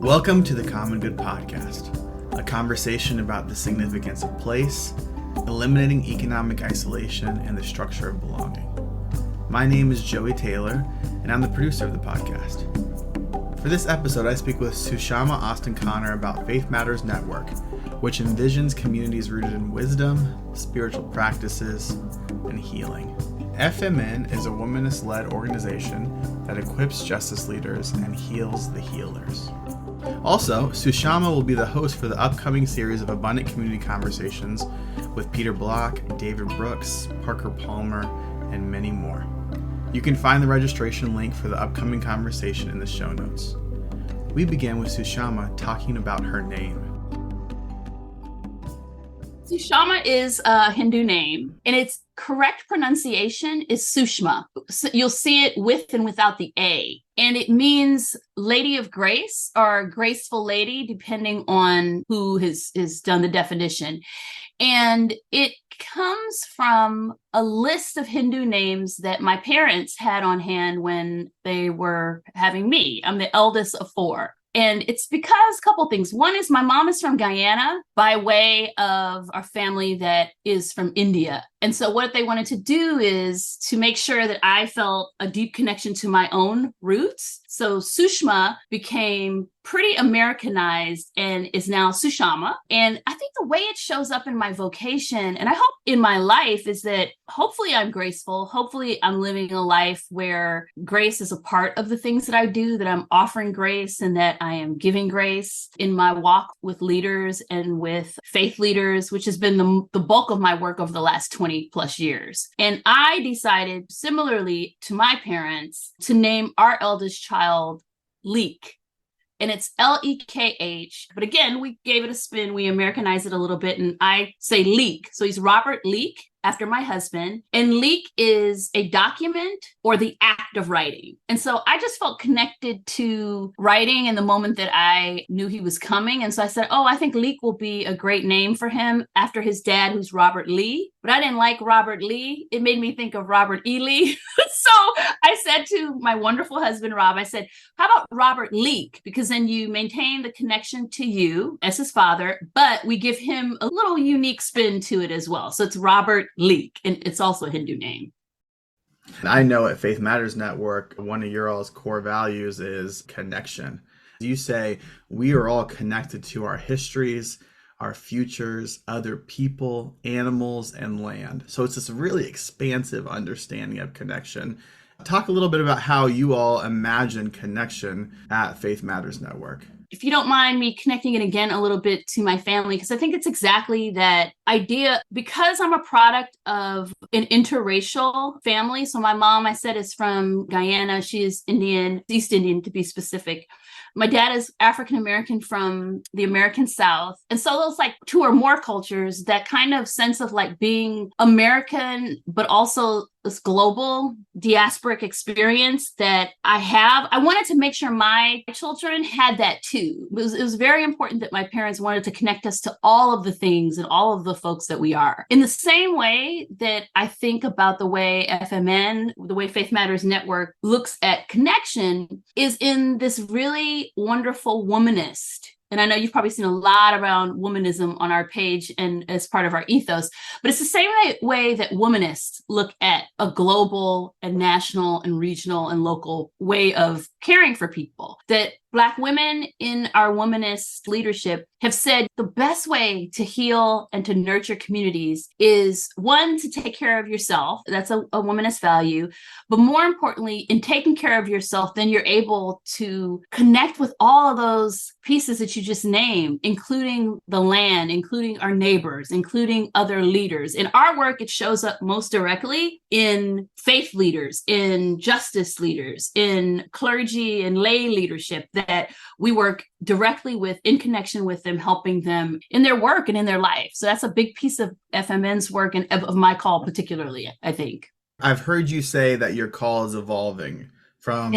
Welcome to the Common Good Podcast, a conversation about the significance of place, eliminating economic isolation, and the structure of belonging. My name is Joey Taylor, and I'm the producer of the podcast. For this episode, I speak with Sushama Austin Connor about Faith Matters Network, which envisions communities rooted in wisdom, spiritual practices, and healing. FMN is a womanist-led organization that equips justice leaders and heals the healers. Also, Sushama will be the host for the upcoming series of Abundant Community Conversations with Peter Block, David Brooks, Parker Palmer, and many more. You can find the registration link for the upcoming conversation in the show notes. We begin with Sushama talking about her name. Sushama is a Hindu name, and its correct pronunciation is Sushma. You'll see it with and without the A. And it means Lady of Grace or graceful lady, depending on who has done the definition. And it comes from a list of Hindu names that my parents had on hand when they were having me. I'm the eldest of four. And it's because a couple things. One is my mom is from Guyana by way of our family that is from India. And so what they wanted to do is to make sure that I felt a deep connection to my own roots. So Sushma became pretty Americanized and is now Sushama. And I think the way it shows up in my vocation, and I hope in my life, is that hopefully I'm graceful. Hopefully I'm living a life where grace is a part of the things that I do, that I'm offering grace and that I am giving grace in my walk with leaders and with faith leaders, which has been the bulk of my work over the last 20 plus years. And I decided, similarly to my parents, to name our eldest child Leek. And it's L-E-K-H. But again, we gave it a spin. We Americanized it a little bit. And I say Leek. So he's Robert Leek, after my husband. And Leek is a document or the act of writing. And so I just felt connected to writing in the moment that I knew he was coming. And so I said, I think Leek will be a great name for him after his dad, who's Robert Lee. But I didn't like Robert Lee. It made me think of Robert E. Lee. So I said to my wonderful husband, Rob, I said, how about Robert Leek? Because then you maintain the connection to you as his father, but we give him a little unique spin to it as well. So it's Robert Leek, and it's also a Hindu name. I know at Faith Matters Network, one of your all's core values is connection. You say we are all connected to our histories, our futures, other people, animals, and land. So it's this really expansive understanding of connection. Talk a little bit about how you all imagine connection at Faith Matters Network. If you don't mind me connecting it again a little bit to my family, because I think it's exactly that idea, because I'm a product of an interracial family. So my mom, I said, is from Guyana. She is Indian, East Indian to be specific. My dad is African-American from the American South. And so those like two or more cultures, that kind of sense of like being American, but also this global diasporic experience that I have. I wanted to make sure my children had that too. It was very important that my parents wanted to connect us to all of the things and all of the folks that we are. In the same way that I think about the way FMN, the way Faith Matters Network looks at connection, is in this really wonderful womanist. And I know you've probably seen a lot around womanism on our page and as part of our ethos, but it's the same way that womanists look at a global and national and regional and local way of caring for people. That Black women in our womanist leadership have said the best way to heal and to nurture communities is, one, to take care of yourself. That's a womanist value. But more importantly, in taking care of yourself, then you're able to connect with all of those pieces that you just named, including the land, including our neighbors, including other leaders. In our work, it shows up most directly in faith leaders, in justice leaders, in clergy and lay leadership that we work directly with, in connection with them, helping them in their work and in their life. So that's a big piece of FMN's work and of my call particularly, I think. I've heard you say that your call is evolving from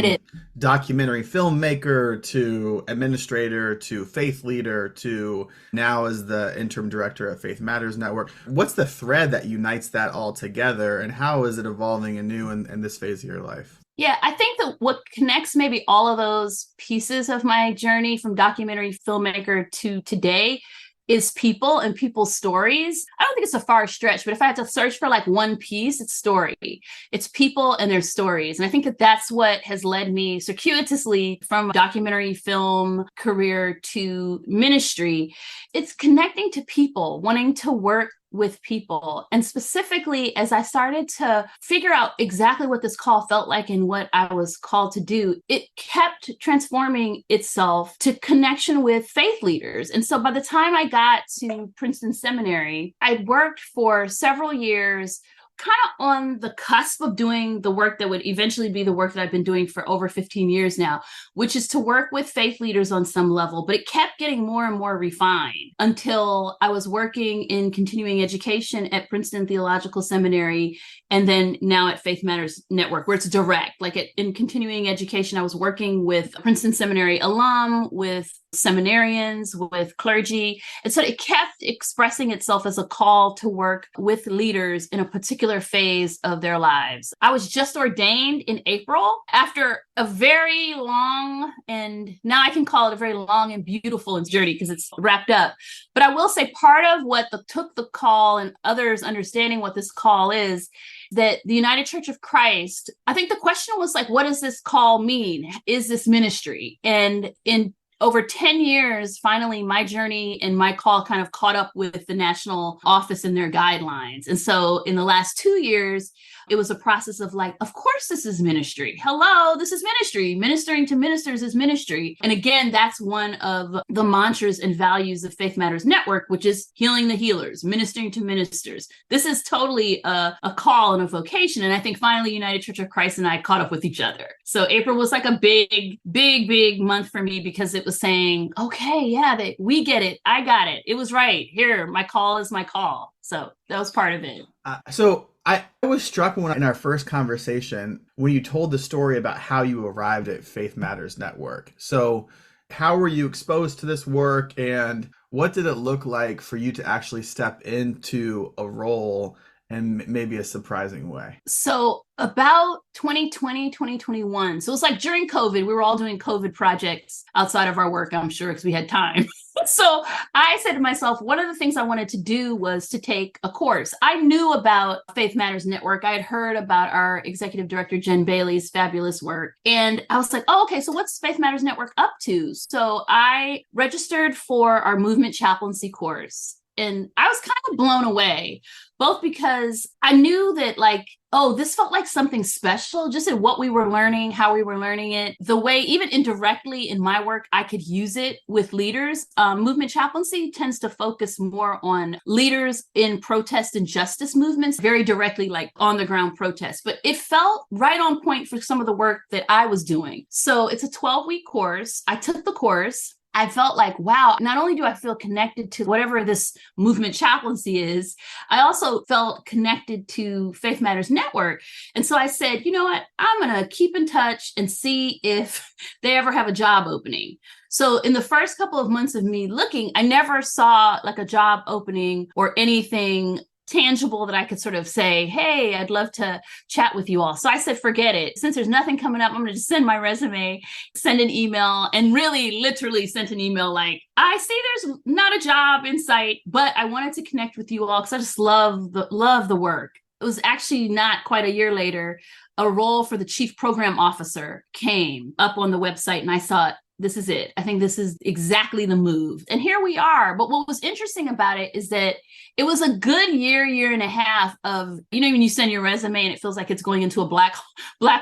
documentary filmmaker to administrator to faith leader to now as the interim director at Faith Matters Network. What's the thread that unites that all together, and how is it evolving anew in this phase of your life? Yeah, I think that what connects maybe all of those pieces of my journey from documentary filmmaker to today is people and people's stories. I don't think it's a far stretch, but if I had to search for like one piece, it's story. It's people and their stories. And I think that that's what has led me circuitously from documentary film career to ministry. It's connecting to people, wanting to work with people. And specifically, as I started to figure out exactly what this call felt like and what I was called to do, it kept transforming itself to connection with faith leaders. And so by the time I got to Princeton Seminary, I'd worked for several years kind of on the cusp of doing the work that would eventually be the work that I've been doing for over 15 years now, which is to work with faith leaders on some level. But it kept getting more and more refined until I was working in continuing education at Princeton Theological Seminary, and then now at Faith Matters Network, where it's direct. Like in continuing education, I was working with Princeton Seminary alum, with seminarians, with clergy. And so it kept expressing itself as a call to work with leaders in a particular phase of their lives. I was just ordained in April after a very long, and now I can call it a very long and beautiful journey because it's wrapped up. But I will say part of what took the call and others understanding what this call is, that the United Church of Christ, I think the question was like, what does this call mean? Is this ministry? And in over 10 years, finally, my journey and my call kind of caught up with the national office and their guidelines. And so in the last 2 years, it was a process of like, of course, this is ministry. Hello, this is ministry. Ministering to ministers is ministry. And again, that's one of the mantras and values of Faith Matters Network, which is healing the healers, ministering to ministers. This is totally a call and a vocation. And I think finally, United Church of Christ and I caught up with each other. So April was like a big month for me because it was saying, okay, yeah, we get it. I got it. It was right. Here, my call is my call. So that was part of it. So I was struck when in our first conversation when you told the story about how you arrived at Faith Matters Network. So how were you exposed to this work, and what did it look like for you to actually step into a role in maybe a surprising way? So about 2020, 2021. So it was like during COVID, we were all doing COVID projects outside of our work, I'm sure, because we had time. So I said to myself, one of the things I wanted to do was to take a course. I knew about Faith Matters Network. I had heard about our executive director, Jen Bailey's fabulous work. And I was like, oh, okay, so what's Faith Matters Network up to? So I registered for our movement chaplaincy course. And I was kind of blown away, both because I knew that like, oh, this felt like something special, just in what we were learning, how we were learning it, the way, even indirectly in my work, I could use it with leaders. Movement chaplaincy tends to focus more on leaders in protest and justice movements, very directly like on the ground protests. But it felt right on point for some of the work that I was doing. So it's a 12-week course. I took the course. I felt like, wow, not only do I feel connected to whatever this movement chaplaincy is, I also felt connected to Faith Matters Network. And so I said, you know what, I'm going to keep in touch and see if they ever have a job opening. So in the first couple of months of me looking, I never saw like a job opening or anything tangible that I could sort of say, hey, I'd love to chat with you all. So I said, forget it. Since there's nothing coming up, I'm going to just send my resume, send an email, and really literally sent an email like, I see there's not a job in sight, but I wanted to connect with you all because I just love the work. It was actually not quite a year later, a role for the chief program officer came up on the website, and I thought, this is it. I think this is exactly the move. And here we are. But what was interesting about it is that it was a good year and a half of, you know, when you send your resume and it feels like it's going into a black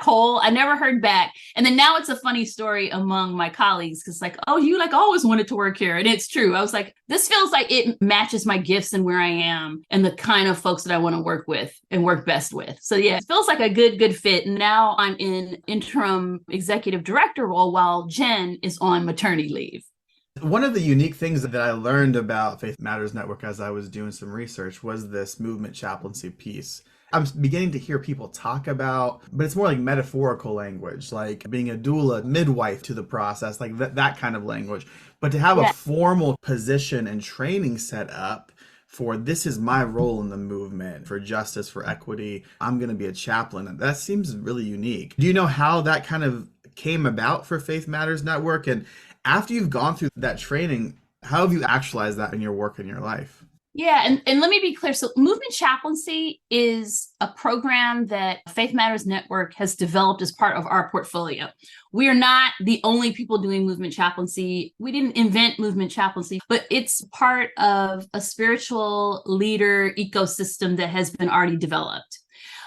hole. I never heard back. And then now it's a funny story among my colleagues because it's like, oh, you like always wanted to work here. And it's true. I was like, this feels like it matches my gifts and where I am and the kind of folks that I want to work with and work best with. So yeah, it feels like a good fit. And now I'm in interim executive director role while Jen is on maternity leave. One of the unique things that I learned about Faith Matters Network as I was doing some research was this movement chaplaincy piece. I'm beginning to hear people talk about, but it's more like metaphorical language, like being a doula, midwife to the process, like that kind of language. But to have a formal position and training set up for this is my role in the movement for justice, for equity. I'm going to be a chaplain. That seems really unique. Do you know how that kind of came about for Faith Matters Network? And after you've gone through that training, how have you actualized that in your work in your life? Yeah, and let me be clear. So movement chaplaincy is a program that Faith Matters Network has developed as part of our portfolio. We are not the only people doing movement chaplaincy. We didn't invent movement chaplaincy, but it's part of a spiritual leader ecosystem that has been already developed.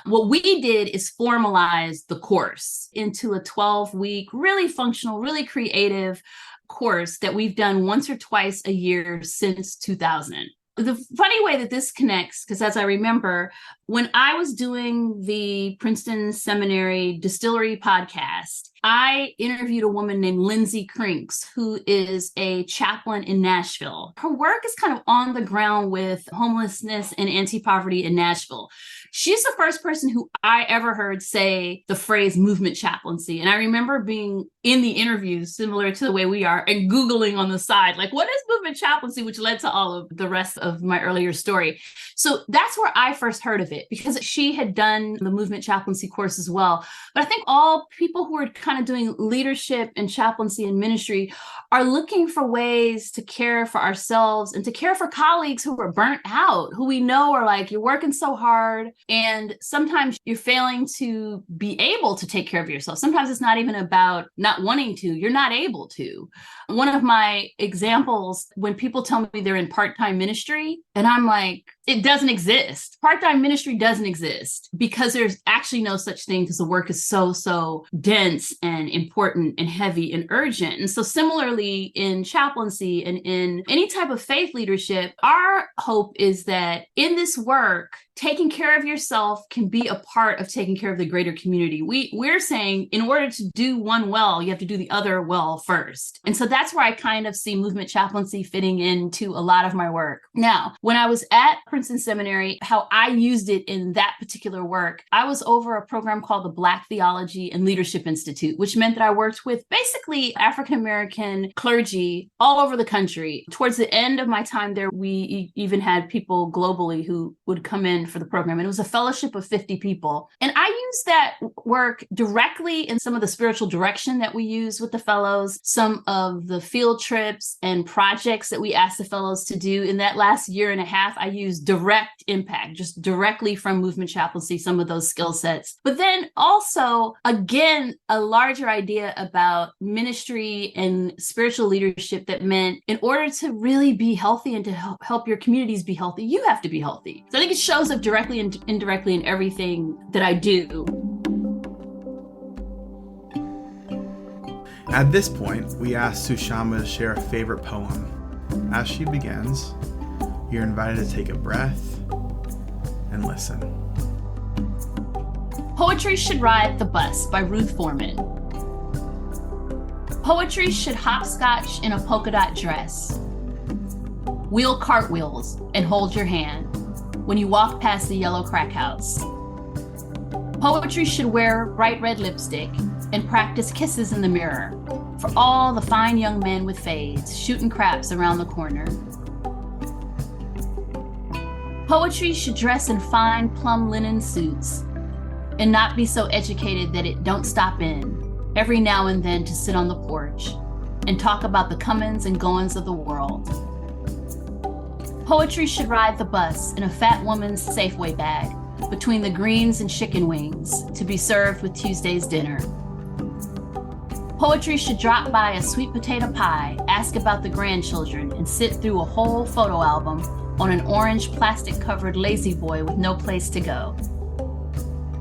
What we did is formalize the course into a 12-week, really functional, really creative course that we've done once or twice a year since 2000. The funny way that this connects, because as I remember, when I was doing the Princeton Seminary Distillery podcast, I interviewed a woman named Lindsay Crinks, who is a chaplain in Nashville. Her work is kind of on the ground with homelessness and anti-poverty in Nashville. She's the first person who I ever heard say the phrase movement chaplaincy. And I remember being in the interview, similar to the way we are, and Googling on the side, like, what is movement chaplaincy, which led to all of the rest of my earlier story. So that's where I first heard of it, because she had done the movement chaplaincy course as well. But I think all people who are kind of doing leadership and chaplaincy and ministry are looking for ways to care for ourselves and to care for colleagues who are burnt out, who we know are like, you're working so hard and sometimes you're failing to be able to take care of yourself. Sometimes it's not even about not wanting to, you're not able to. One of my examples, when people tell me they're in part-time ministry, and I'm like, it doesn't exist. Part-time ministry doesn't exist because there's actually no such thing, because the work is so dense and important and heavy and urgent. And so similarly in chaplaincy and in any type of faith leadership, our hope is that in this work, taking care of yourself can be a part of taking care of the greater community. We're saying in order to do one well, you have to do the other well first. And so that's where I kind of see movement chaplaincy fitting into a lot of my work. Now, when I was at Princeton Seminary, how I used it in that particular work, I was over a program called the Black Theology and Leadership Institute, which meant that I worked with basically African-American clergy all over the country. Towards the end of my time there, we even had people globally who would come in for the program. And it was a fellowship of 50 people. And I used that work directly in some of the spiritual direction that we use with the fellows, some of the field trips and projects that we asked the fellows to do. In that last year and a half, I used direct impact, just directly from movement chaplaincy, some of those skill sets. But then also, again, a larger idea about ministry and spiritual leadership that meant in order to really be healthy and to help your communities be healthy, you have to be healthy. So I think it shows up directly and indirectly in everything that I do. At this point, we asked Sushama to share a favorite poem. As she begins, you're invited to take a breath and listen. Poetry Should Ride the Bus by Ruth Foreman. Poetry should hopscotch in a polka dot dress, wheel cartwheels and hold your hand when you walk past the yellow crack house. Poetry should wear bright red lipstick and practice kisses in the mirror for all the fine young men with fades shooting craps around the corner. Poetry should dress in fine plum linen suits and not be so educated that it don't stop in every now and then to sit on the porch and talk about the comings and goings of the world. Poetry should ride the bus in a fat woman's Safeway bag between the greens and chicken wings to be served with Tuesday's dinner. Poetry should drop by a sweet potato pie, ask about the grandchildren, and sit through a whole photo album on an orange plastic-covered lazy boy with no place to go.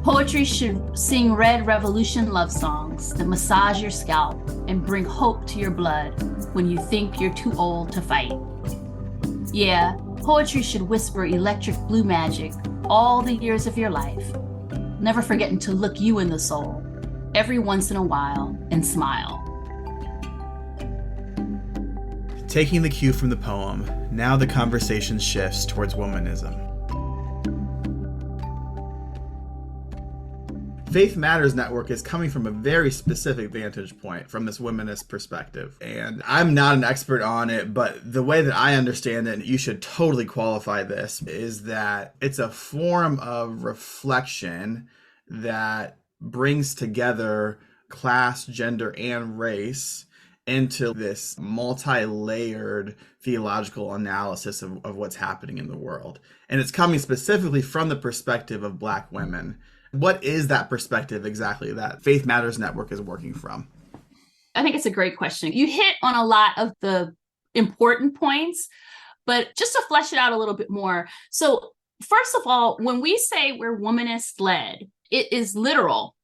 Poetry should sing red revolution love songs that massage your scalp and bring hope to your blood when you think you're too old to fight. Yeah, poetry should whisper electric blue magic all the years of your life, never forgetting to look you in the soul every once in a while and smile. Taking the cue from the poem, now the conversation shifts towards womanism. Faith Matters Network is coming from a very specific vantage point from this womanist perspective. And I'm not an expert on it, but the way that I understand it, and you should totally qualify this, is that it's a form of reflection that brings together class, gender, and race into this multi-layered theological analysis of what's happening in the world. And it's coming specifically from the perspective of Black women. What is that perspective exactly that Faith Matters Network is working from? I think it's a great question. You hit on a lot of the important points, but just to flesh it out a little bit more. So first of all, when we say we're womanist led, it is literal.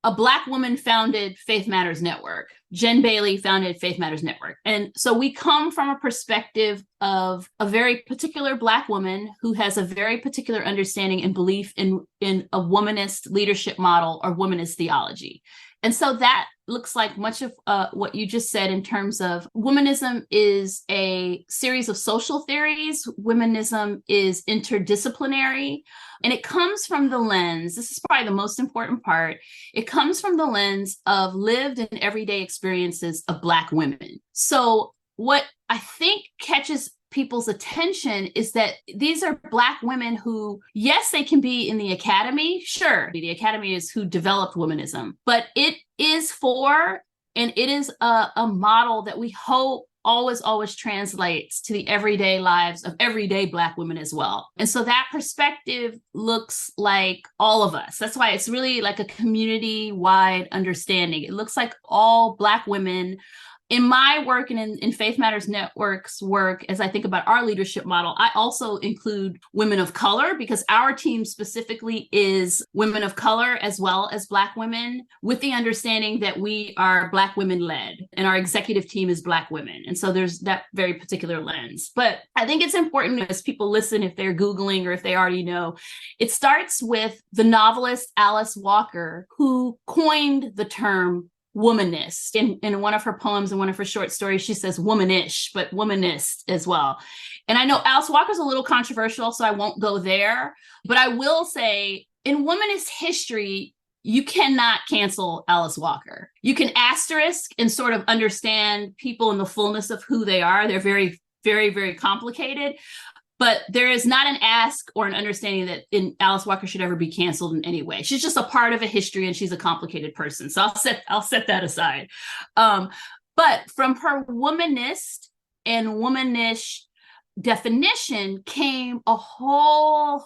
A Black woman founded Faith Matters Network. Jen Bailey founded Faith Matters Network. And so we come from a perspective of a very particular Black woman who has a very particular understanding and belief in a womanist leadership model or womanist theology. And so that looks like much of what you just said in terms of womanism is a series of social theories. Womanism is interdisciplinary. And it comes from the lens, this is probably the most important part, it comes from the lens of lived and everyday experiences of Black women. So what I think catches people's attention is that these are Black women who, yes, they can be in the academy. Sure, the academy is who developed womanism, but it is for, and it is a model that we hope always translates to the everyday lives of everyday Black women as well. And so that perspective looks like all of us. That's why it's really like a community-wide understanding. It looks like all Black women. In my work and in Faith Matters Network's work, as I think about our leadership model, I also include women of color because our team specifically is women of color as well as Black women, with the understanding that we are Black women led and our executive team is Black women. And so there's that very particular lens. But I think it's important as people listen, if they're Googling or if they already know, it starts with the novelist Alice Walker, who coined the term womanist. In one of her poems and one of her short stories, she says womanish, but womanist as well. And I know Alice Walker's a little controversial, so I won't go there. But I will say, in womanist history, you cannot cancel Alice Walker. You can asterisk and sort of understand people in the fullness of who they are. They're very, very, very complicated. But there is not an ask or an understanding that Alice Walker should ever be canceled in any way. She's just a part of a history and she's a complicated person. So I'll set that aside. But from her womanist and womanish definition came a whole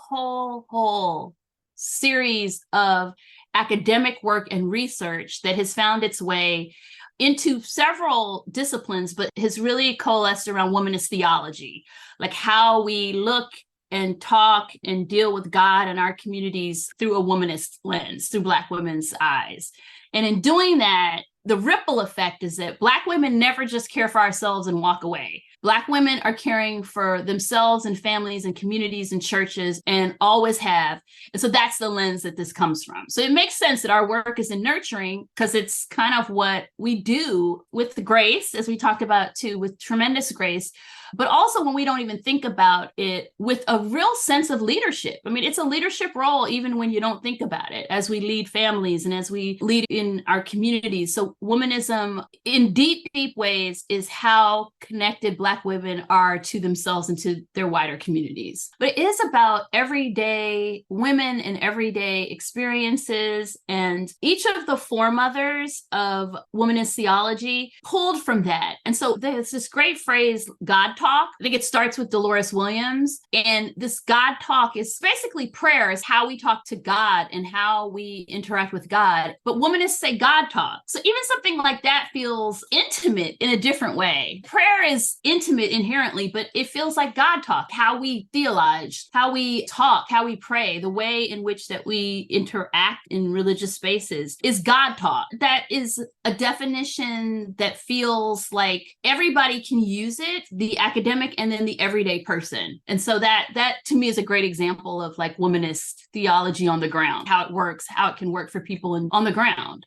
series of academic work and research that has found its way into several disciplines, but has really coalesced around womanist theology, like how we look and talk and deal with God and our communities through a womanist lens, through Black women's eyes. And in doing that, the ripple effect is that Black women never just care for ourselves and walk away. Black women are caring for themselves and families and communities and churches and always have. And so that's the lens that this comes from. So it makes sense that our work is in nurturing because it's kind of what we do with the grace, as we talked about too, with tremendous grace, but also when we don't even think about it with a real sense of leadership. I mean, it's a leadership role, even when you don't think about it, as we lead families and as we lead in our communities. So womanism in deep ways is how connected Black women are to themselves and to their wider communities. But it is about everyday women and everyday experiences. And each of the foremothers of womanist theology pulled from that. And so there's this great phrase, God talk. I think it starts with Dolores Williams. And this God talk is basically prayer, is how we talk to God and how we interact with God. But womanists say God talk. So even something like that feels intimate in a different way. Prayer is intimate inherently, but it feels like God talk, how we theologize, how we talk, how we pray, the way in which that we interact in religious spaces is God talk. That is a definition that feels like everybody can use it, the academic and then the everyday person. And so that to me is a great example of like womanist theology on the ground, how it works, how it can work for people on the ground.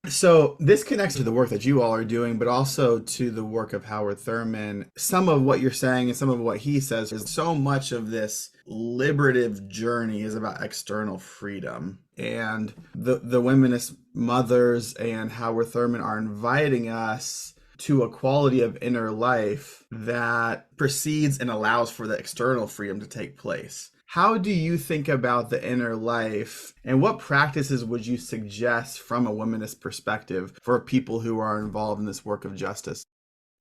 So this connects to the work that you all are doing, but also to the work of Howard Thurman. Some of what you're saying and some of what he says is so much of this liberative journey is about external freedom. And the womanist mothers and Howard Thurman are inviting us to a quality of inner life that precedes and allows for the external freedom to take place. How do you think about the inner life, and what practices would you suggest from a womanist perspective for people who are involved in this work of justice?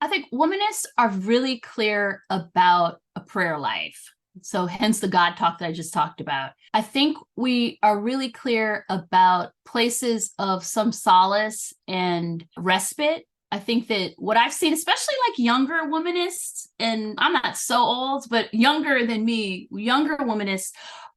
I think womanists are really clear about a prayer life. So hence the God talk that I just talked about. I think we are really clear about places of some solace and respite. I think that what I've seen, especially like younger womanists, and I'm not so old, but younger than me, younger womanists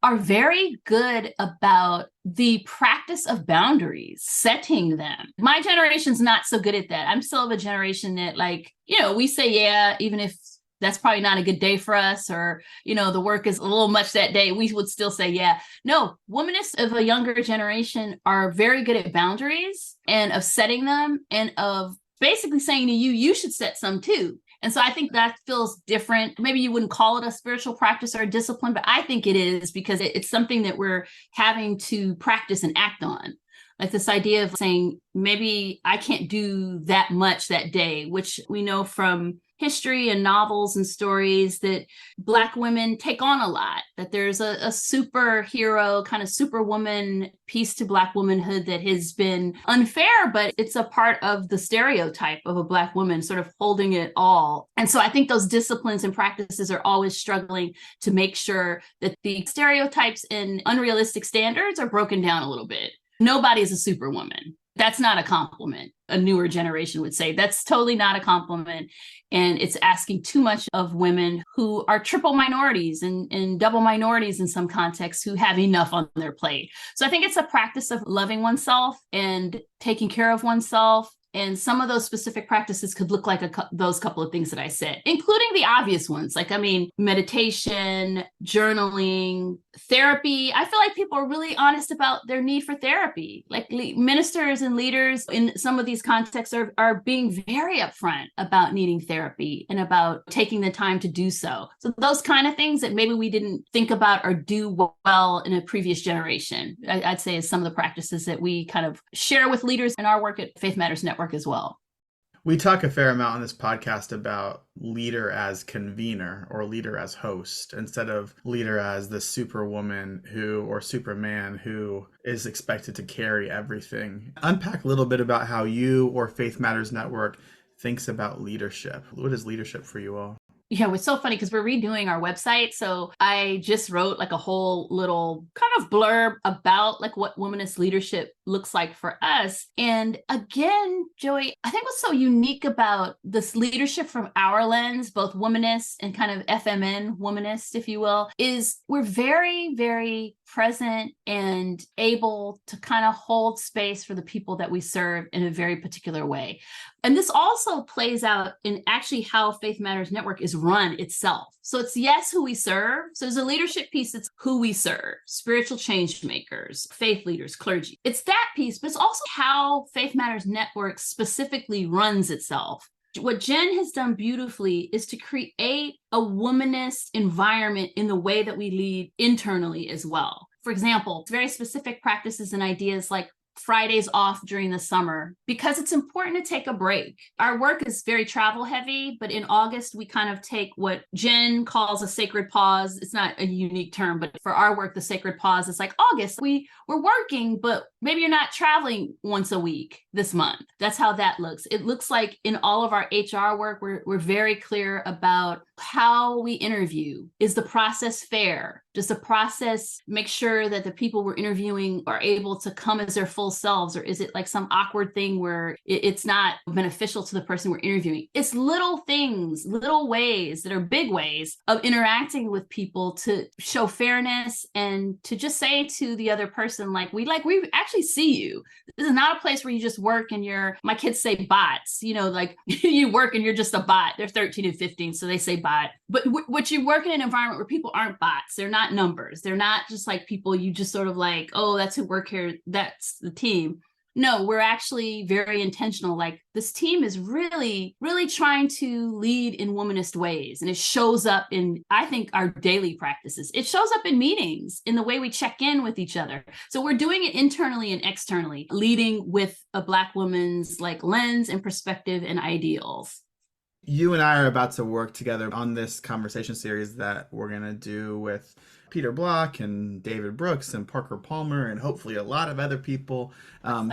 are very good about the practice of boundaries, setting them. My generation's not so good at that. I'm still of a generation that, like, we say, yeah, even if that's probably not a good day for us, or, the work is a little much that day, we would still say, yeah. No, womanists of a younger generation are very good at boundaries and of setting them, and of basically saying to you, you should set some too. And so I think that feels different. Maybe you wouldn't call it a spiritual practice or a discipline, but I think it is, because it's something that we're having to practice and act on. Like this idea of saying, maybe I can't do that much that day, which we know from history and novels and stories that Black women take on a lot, that there's a superhero, kind of superwoman piece to Black womanhood that has been unfair, but it's a part of the stereotype of a Black woman sort of holding it all. And so I think those disciplines and practices are always struggling to make sure that the stereotypes and unrealistic standards are broken down a little bit. Nobody is a superwoman. That's not a compliment. A newer generation would say that's totally not a compliment. And it's asking too much of women who are triple minorities and double minorities in some contexts, who have enough on their plate. So I think it's a practice of loving oneself and taking care of oneself. And some of those specific practices could look like those couple of things that I said, including the obvious ones. Like, meditation, journaling, therapy. I feel like people are really honest about their need for therapy. Like ministers and leaders in some of these contexts are being very upfront about needing therapy and about taking the time to do so. So those kind of things that maybe we didn't think about or do well in a previous generation, I'd say is some of the practices that we kind of share with leaders in our work at Faith Matters Network as well. We talk a fair amount on this podcast about leader as convener or leader as host, instead of leader as the superwoman or superman who is expected to carry everything. Unpack a little bit about how you or Faith Matters Network thinks about leadership. What is leadership for you all? Yeah, it's so funny because we're redoing our website. So I just wrote like a whole little kind of blurb about like what womanist leadership looks like for us. And again, Joey, I think what's so unique about this leadership from our lens, both womanist and kind of FMN womanist, if you will, is we're very, very present and able to kind of hold space for the people that we serve in a very particular way. And this also plays out in actually how Faith Matters Network is run itself. So it's, yes, who we serve. So there's a leadership piece. It's who we serve, spiritual change makers, faith leaders, clergy. It's that piece, but it's also how Faith Matters Network specifically runs itself. What Jen has done beautifully is to create a womanist environment in the way that we lead internally as well. For example, very specific practices and ideas like Fridays off during the summer, because it's important to take a break. Our work is very travel heavy, but in August, we kind of take what Jen calls a sacred pause. It's not a unique term, but for our work, the sacred pause is like August, we're working, but maybe you're not traveling once a week this month. That's how that looks. It looks like in all of our HR work, we're very clear about how we interview. Is the process fair? Does the process make sure that the people we're interviewing are able to come as their full selves? Or is it like some awkward thing where it's not beneficial to the person we're interviewing? It's little things, little ways that are big ways of interacting with people to show fairness and to just say to the other person, we actually see you. This is not a place where you just work and my kids say bots, you work and you're just a bot. They're 13 and 15, so they say bot. But what you work in an environment where people aren't bots. They're not numbers. They're not just like people you just sort of like, oh, that's who work here. That's the team. No, we're actually very intentional. Like this team is really, really trying to lead in womanist ways. And it shows up in, I think, our daily practices. It shows up in meetings, in the way we check in with each other. So we're doing it internally and externally, leading with a Black woman's like lens and perspective and ideals. You and I are about to work together on this conversation series that we're going to do with Peter Block and David Brooks and Parker Palmer and hopefully a lot of other people.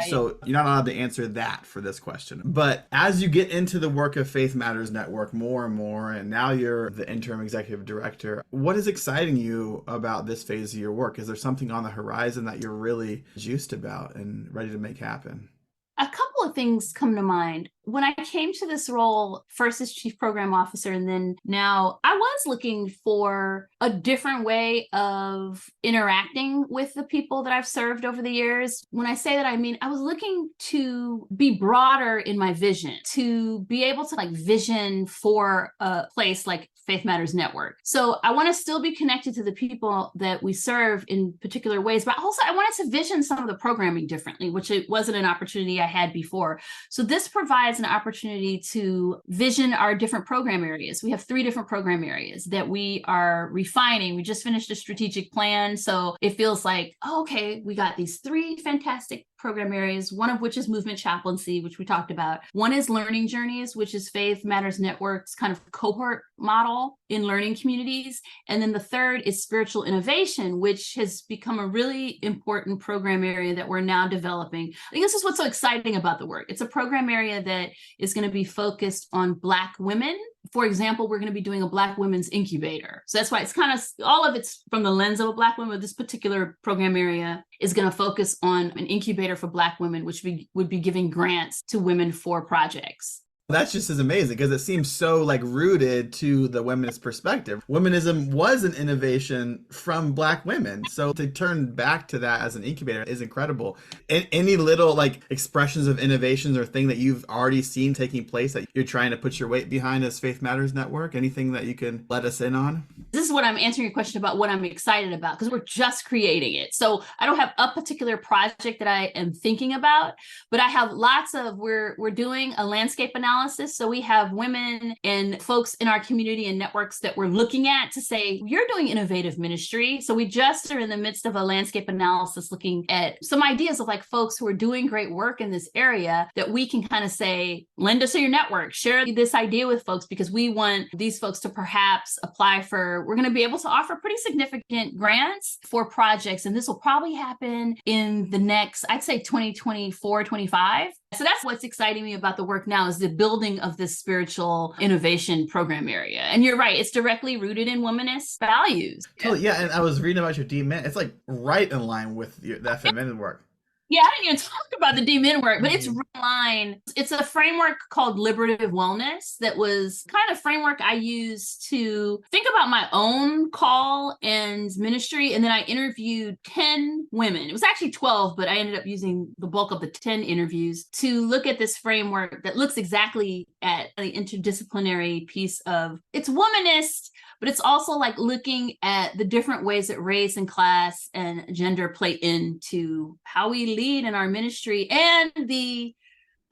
So you're not allowed to answer that for this question. But as you get into the work of Faith Matters Network more and more, and now you're the interim executive director, what is exciting you about this phase of your work? Is there something on the horizon that you're really juiced about and ready to make happen? A couple of things come to mind. When I came to this role, first as chief program officer, and then now, I was looking for a different way of interacting with the people that I've served over the years. When I say that, I mean, I was looking to be broader in my vision, to be able to like vision for a place like Faith Matters Network. So I want to still be connected to the people that we serve in particular ways, but also I wanted to vision some of the programming differently, which it wasn't an opportunity I had before. So this provides an opportunity to vision our different program areas. We have 3 different program areas that we are refining. We just finished a strategic plan. So it feels like, oh, okay, we got these 3 fantastic program areas, one of which is movement chaplaincy, which we talked about. One is learning journeys, which is Faith Matters Network's kind of cohort model in learning communities. And then the third is spiritual innovation, which has become a really important program area that we're now developing. I think this is what's so exciting about the work. It's a program area that is going to be focused on Black women. For example, we're going to be doing a Black women's incubator. So that's why it's kind of, all of it's from the lens of a Black woman. This particular program area is going to focus on an incubator for Black women, which would be giving grants to women for projects. That's just as amazing because it seems so like rooted to the womenist perspective. Womanism was an innovation from Black women. So to turn back to that as an incubator is incredible. Any little like expressions of innovations or thing that you've already seen taking place that you're trying to put your weight behind as Faith Matters Network? Anything that you can let us in on? This is what I'm answering your question about what I'm excited about, because we're just creating it. So I don't have a particular project that I am thinking about, but I have lots of, we're doing a landscape analysis. So we have women and folks in our community and networks that we're looking at to say, you're doing innovative ministry. So we just are in the midst of a landscape analysis looking at some ideas of like folks who are doing great work in this area that we can kind of say, lend us to your network, share this idea with folks, because we want these folks to perhaps apply for, we're going to be able to offer pretty significant grants for projects. And this will probably happen in the next, I'd say 2024, 25. So that's what's exciting me about the work now is the building of this spiritual innovation program area. And you're right, it's directly rooted in womanist values. Totally, yeah. And I was reading about your DMin. It's like right in line with the feminine work. Yeah, I didn't even talk about the DMin work, but it's right in line. It's a framework called Liberative Wellness that was kind of framework I used to think about my own call and ministry. And then I interviewed 10 women. It was actually 12, but I ended up using the bulk of the 10 interviews to look at this framework that looks exactly at the interdisciplinary piece of, it's womanist, but it's also like looking at the different ways that race and class and gender play into how we lead in our ministry and the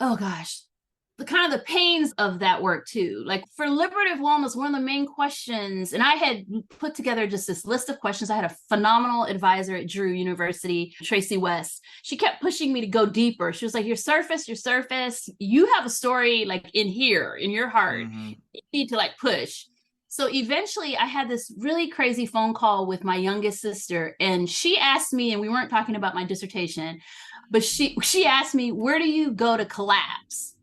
kind of the pains of that work too. Like for liberative wellness, one of the main questions, and I had put together just this list of questions. I had a phenomenal advisor at Drew University, Tracy West. She kept pushing me to go deeper. She was like, you're surface. You have a story like in here, in your heart. Mm-hmm. You need to like push. So eventually I had this really crazy phone call with my youngest sister, and she asked me, and we weren't talking about my dissertation, but she asked me, where do you go to collapse?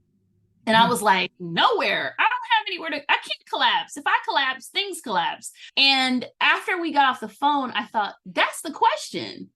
And I was like, nowhere. I don't have anywhere I can't collapse. If I collapse, things collapse. And after we got off the phone, I thought, that's the question.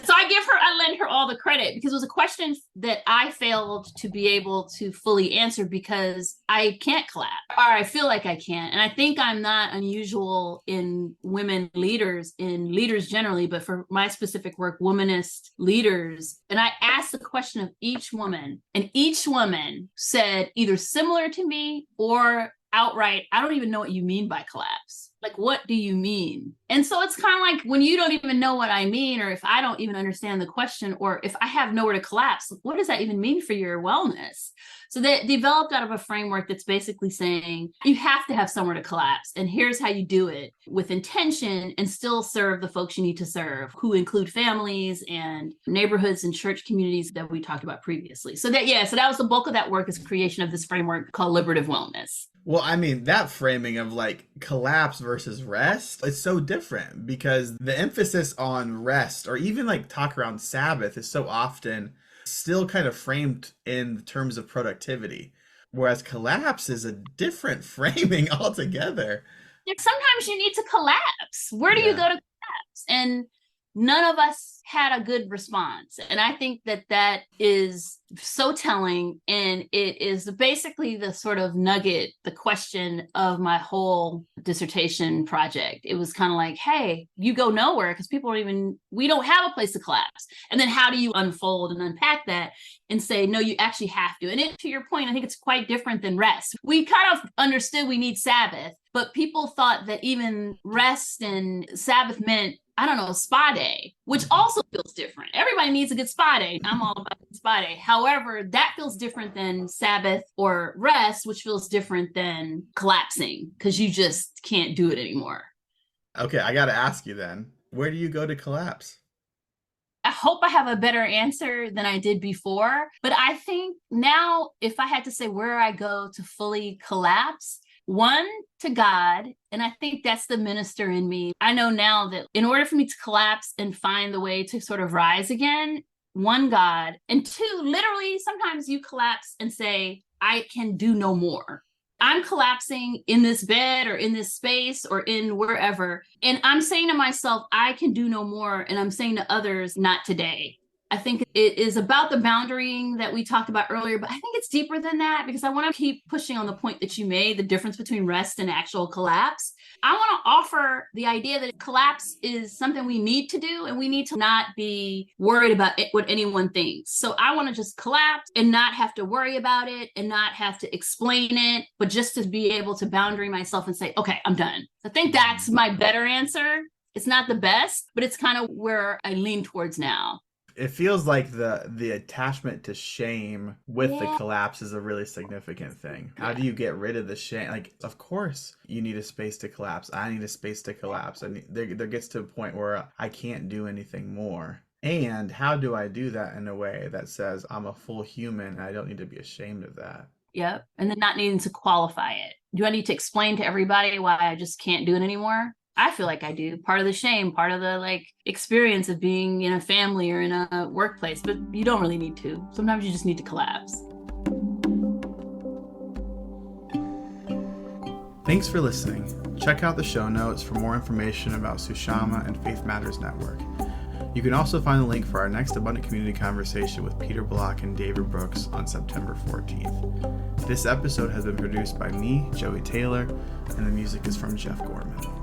So I lend her all the credit because it was a question that I failed to be able to fully answer because I can't collapse, or I feel like I can't. And I think I'm not unusual in women leaders, in leaders generally, but for my specific work, womanist leaders. And I asked the question of each woman, and each woman said either similar to me or outright, I don't even know what you mean by collapse. Like, what do you mean? And so it's kind of like when you don't even know what I mean, or if I don't even understand the question, or if I have nowhere to collapse, what does that even mean for your wellness? So they developed out of a framework that's basically saying you have to have somewhere to collapse. And here's how you do it with intention and still serve the folks you need to serve, who include families and neighborhoods and church communities that we talked about previously. So that was the bulk of that work, is creation of this framework called liberative wellness. Well, I mean, that framing of like collapse versus rest, it's so different because the emphasis on rest, or even like talk around Sabbath, is so often still kind of framed in terms of productivity. Whereas collapse is a different framing altogether. Sometimes you need to collapse. Where do you go to collapse? And none of us had a good response. And I think that is so telling. And it is basically the sort of nugget, the question of my whole dissertation project. It was kind of like, hey, you go nowhere because we don't have a place to collapse. And then how do you unfold and unpack that and say, no, you actually have to. And to your point, I think it's quite different than rest. We kind of understood we need Sabbath, but people thought that even rest and Sabbath meant, I don't know, spa day, which also feels different. Everybody needs a good spa day. I'm all about spa day. However, that feels different than Sabbath or rest, which feels different than collapsing because you just can't do it anymore. Okay, I got to ask you then, where do you go to collapse? I hope I have a better answer than I did before. But I think now, if I had to say where I go to fully collapse, one, to God. And I think that's the minister in me. I know now that in order for me to collapse and find the way to sort of rise again, one, God, and two, literally, sometimes you collapse and say, I can do no more. I'm collapsing in this bed or in this space or in wherever. And I'm saying to myself, I can do no more. And I'm saying to others, not today. I think it is about the boundarying that we talked about earlier, but I think it's deeper than that because I want to keep pushing on the point that you made, the difference between rest and actual collapse. I want to offer the idea that collapse is something we need to do, and we need to not be worried about what anyone thinks. So I want to just collapse and not have to worry about it and not have to explain it, but just to be able to boundary myself and say, okay, I'm done. I think that's my better answer. It's not the best, but it's kind of where I lean towards now. It feels like the attachment to shame with the collapse is a really significant thing. How do you get rid of the shame? Like, of course, you need a space to collapse. I need a space to collapse. And there gets to a point where I can't do anything more. And how do I do that in a way that says I'm a full human and I don't need to be ashamed of that? Yep. And then not needing to qualify it. Do I need to explain to everybody why I just can't do it anymore? I feel like I do. Part of the shame, part of the experience of being in a family or in a workplace, but you don't really need to. Sometimes you just need to collapse. Thanks for listening. Check out the show notes for more information about Sushama and Faith Matters Network. You can also find the link for our next Abundant Community conversation with Peter Block and David Brooks on September 14th. This episode has been produced by me, Joey Taylor, and the music is from Jeff Gorman.